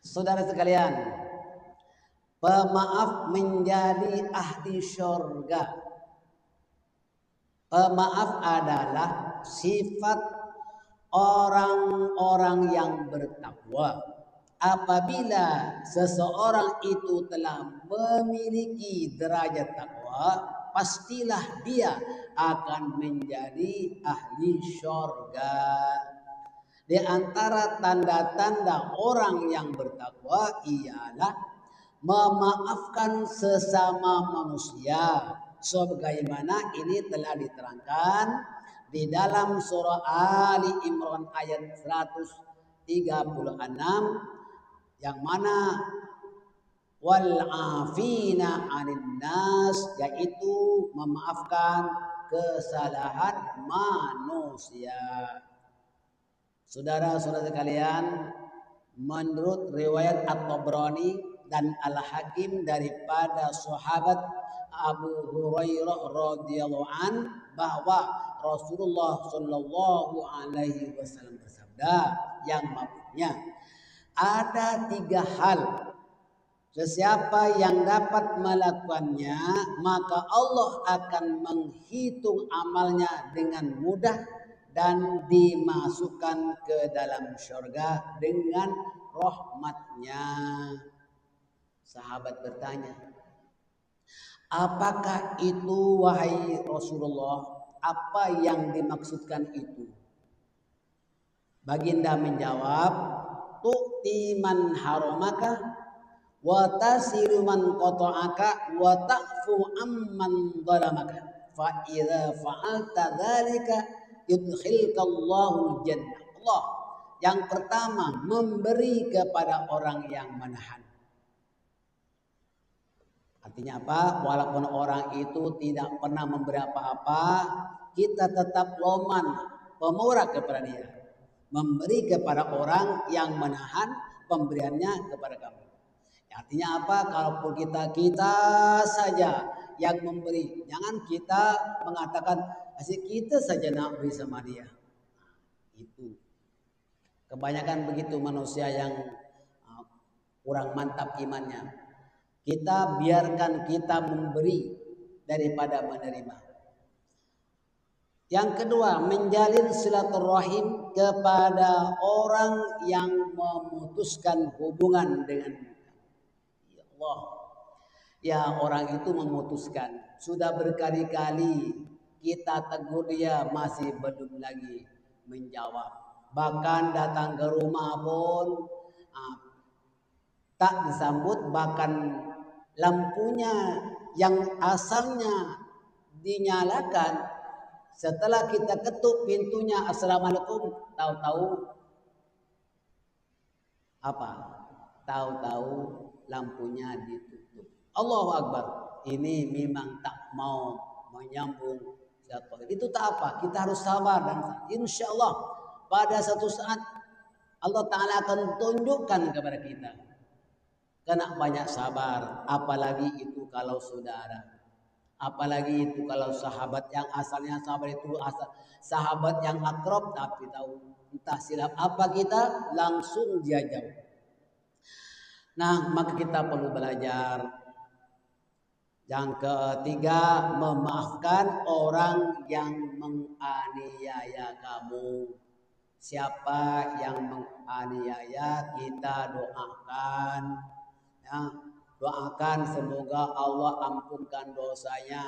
Saudara sekalian, pemaaf menjadi ahli syurga. Pemaaf adalah sifat orang-orang yang bertakwa. Apabila seseorang itu telah memiliki derajat takwa, pastilah dia akan menjadi ahli syurga. Di antara tanda-tanda orang yang bertakwa ialah memaafkan sesama manusia, sebagaimana ini telah diterangkan di dalam surah Ali Imran ayat 136, yang mana wal afina 'anil nas, yaitu memaafkan kesalahan manusia. Saudara-saudara sekalian, menurut riwayat At-Tabrani dan Al-Hakim daripada sahabat Abu Hurairah radhiyallahu an bahwa Rasulullah Shallallahu alaihi wasallam bersabda yang maksudnya ada 3 hal, sesiapa yang dapat melakukannya maka Allah akan menghitung amalnya dengan mudah dan dimasukkan ke dalam surga dengan rahmatnya. Sahabat bertanya, apakah itu wahai Rasulullah? Apa yang dimaksudkan itu? Baginda menjawab, tu'ti man haramaka wa tasiru man qata'aka wa ta'fu amman dhalamaka fa idza fa'alta dzalika yudkhilkallahu jannah. Allah yang pertama memberi kepada orang yang menahan. Artinya apa? Walaupun orang itu tidak pernah memberi apa-apa, kita tetap loman, pemurah kepada dia. Memberi kepada orang yang menahan pemberiannya kepada kamu. Artinya apa? Kalaupun kita saja yang memberi, jangan kita mengatakan asik kita saja nak beri sama dia. Itu kebanyakan begitu manusia yang kurang mantap imannya. Kita biarkan kita memberi daripada menerima. Yang kedua, menjalin silaturahim kepada orang yang memutuskan hubungan dengan Allah. Ya, orang itu memutuskan. Sudah berkali-kali kita tegur dia, masih belum lagi menjawab. Bahkan datang ke rumah pun tak disambut, bahkan lampunya yang asalnya dinyalakan, setelah kita ketuk pintunya assalamualaikum, tahu-tahu apa? Tahu-tahu lampunya ditutup. Allahu Akbar. Ini memang tak mau menyambung silaturahim. Itu tak apa. Kita harus sabar dan insya Allah pada satu saat Allah Ta'ala akan tunjukkan kepada kita. Kena banyak sabar. Apalagi itu kalau saudara. Apalagi itu kalau sahabat yang asalnya sabar itu sahabat yang akrab, tapi tahu entah silap apa kita langsung dia jauh. Nah, maka kita perlu belajar. Yang ketiga, memaafkan orang yang menganiaya kamu. Siapa yang menganiaya, kita doakan. Ya, doakan semoga Allah ampunkan dosanya.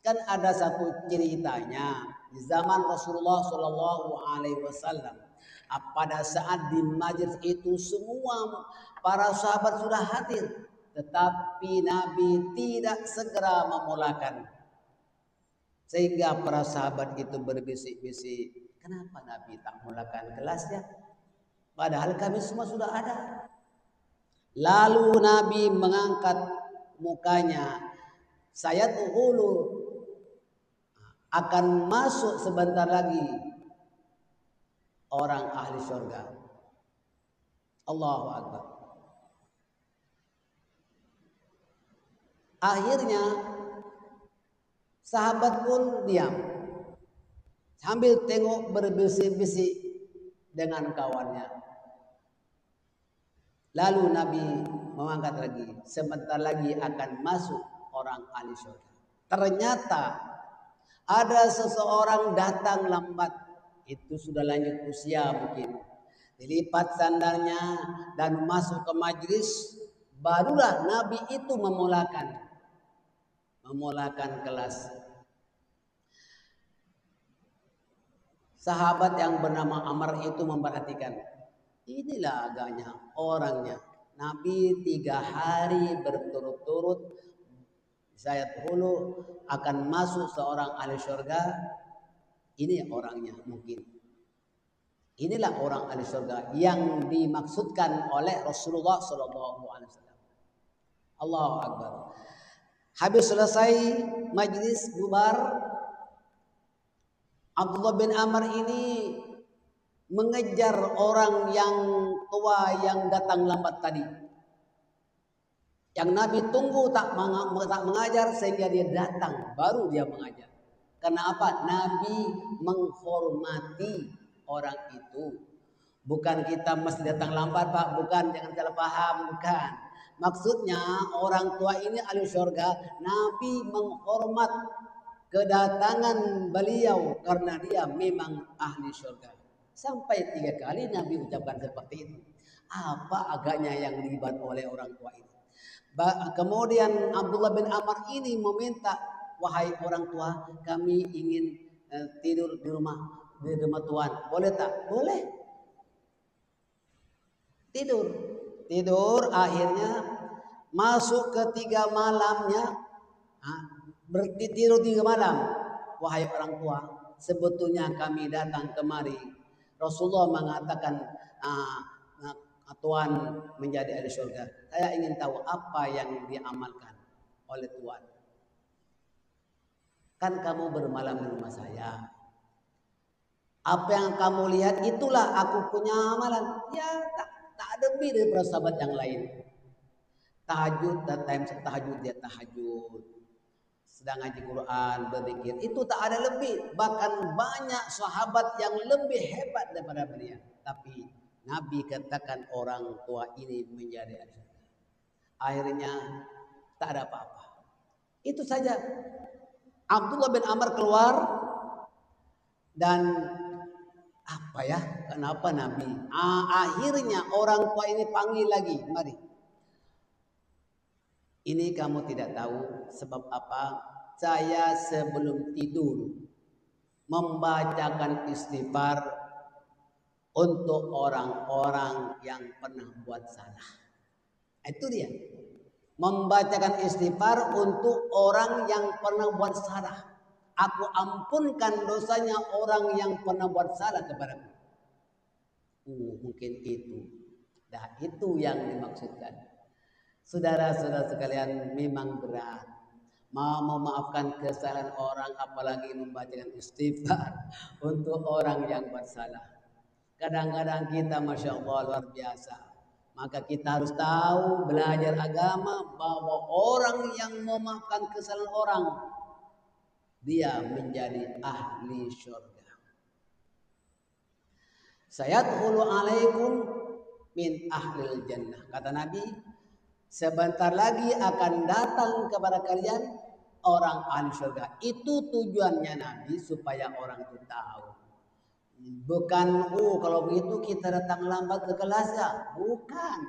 Kan ada satu ceritanya di zaman Rasulullah Shallallahu alaihi wasallam. Pada saat di majlis itu semua para sahabat sudah hadir, tetapi Nabi tidak segera memulakan. Sehingga para sahabat itu berbisik-bisik, kenapa Nabi tak mulakan kelasnya? Padahal kami semua sudah ada. Lalu Nabi mengangkat mukanya, saya tuhulu akan masuk sebentar lagi orang ahli surga. Allahu Akbar. Akhirnya sahabat pun diam sambil tengok berbisik-bisik dengan kawannya. Lalu Nabi mengangkat lagi, sebentar lagi akan masuk orang ahli surga. Ternyata ada seseorang datang lambat, itu sudah lanjut usia mungkin. Dilipat sandalnya dan masuk ke majlis, barulah Nabi itu memulakan kelas. Sahabat yang bernama Amr itu memperhatikan, inilah agaknya orangnya. Nabi 3 hari berturut-turut saya dulu akan masuk seorang ahli surga. Ini orangnya mungkin. Inilah orang ahli surga yang dimaksudkan oleh Rasulullah SAW. Allahu Akbar. Habis selesai majlis bubar, Abdullah bin Amr ini mengejar orang yang tua yang datang lambat tadi. Yang Nabi tunggu tak mengajar sehingga dia datang, baru dia mengajar. Karena apa? Nabi menghormati orang itu. Bukan kita mesti datang lambat, Pak. Bukan, jangan salah paham. Bukan. Maksudnya orang tua ini ahli surga. Nabi menghormat kedatangan beliau karena dia memang ahli surga. Sampai 3 kali Nabi ucapkan seperti itu. Apa agaknya yang dilibat oleh orang tua itu? Kemudian Abdullah bin Amr ini meminta, wahai orang tua, kami ingin tidur di rumah Tuhan. Boleh tak? Boleh. Tidur. Akhirnya masuk ke 3 malamnya. Tidur 3 malam. Wahai orang tua, sebetulnya kami datang kemari. Rasulullah mengatakan Tuhan menjadi ahli surga. Saya ingin tahu apa yang diamalkan oleh Tuhan. Kan kamu bermalam di rumah saya. Apa yang kamu lihat itulah aku punya amalan. Ya tak ada lebih daripada sahabat yang lain. Tahajud, tahajud dia tahajud. Sedang ngaji Quran, berzikir, itu tak ada lebih. Bahkan banyak sahabat yang lebih hebat daripada beliau. Tapi Nabi katakan orang tua ini menjadi ahli surga. Akhirnya tak ada apa-apa. Itu saja. Abdullah bin Amr keluar dan apa ya? Kenapa Nabi? Akhirnya orang tua ini panggil lagi, mari. Ini kamu tidak tahu sebab apa? Saya sebelum tidur membacakan istighfar untuk orang-orang yang pernah buat salah. Itu dia. Membacakan istighfar untuk orang yang pernah buat salah. Aku ampunkan dosanya orang yang pernah buat salah kepadaku. Mungkin itu. Nah, itu yang dimaksudkan. Saudara-saudara sekalian, memang berat. Mau memaafkan kesalahan orang, apalagi membacakan istighfar untuk orang yang bersalah. Kadang-kadang kita Masya Allah luar biasa. Maka kita harus tahu, belajar agama, bahwa orang yang memaafkan kesalahan orang, dia menjadi ahli surga. Sayadkhulu alaikum min ahlil jannah. Kata Nabi, sebentar lagi akan datang kepada kalian orang ahli surga. Itu tujuannya Nabi, supaya orang itu tahu. Bukan, kalau begitu kita datang lambat ke kelasnya.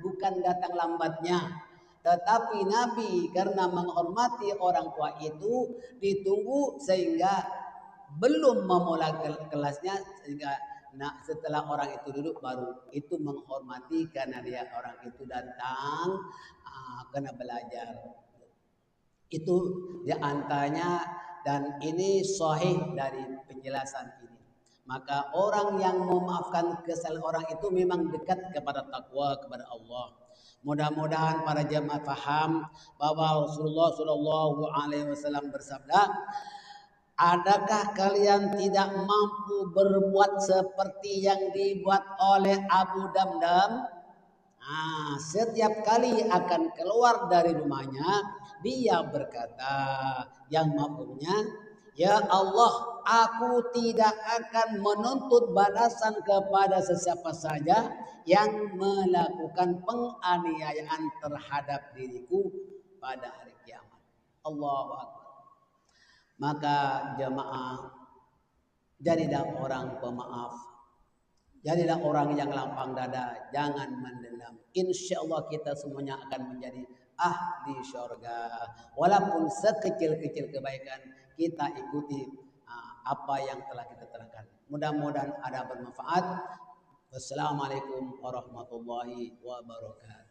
Bukan datang lambatnya. Tetapi Nabi karena menghormati orang tua itu ditunggu sehingga belum memulai kelasnya, sehingga setelah orang itu duduk baru itu menghormati karena dia orang itu datang kena belajar. Itu diantaranya, dan ini sahih dari penjelasan ini. Maka orang yang memaafkan kesalahan orang itu memang dekat kepada takwa kepada Allah. Mudah-mudahan para jemaah faham bahwa Rasulullah SAW bersabda, adakah kalian tidak mampu berbuat seperti yang dibuat oleh Abu Damdam? Setiap kali akan keluar dari rumahnya, dia berkata, yang maafnya, ya Allah, aku tidak akan menuntut balasan kepada sesiapa saja yang melakukan penganiayaan terhadap diriku pada hari kiamat. Allahu Akbar. Maka jemaah, jadilah orang pemaaf. Jadilah orang yang lapang dada, jangan mendendam. Insya Allah kita semuanya akan menjadi ahli syurga. Walaupun sekecil-kecil kebaikan, kita ikuti apa yang telah kita terangkan. Mudah-mudahan ada bermanfaat. Wassalamualaikum warahmatullahi wabarakatuh.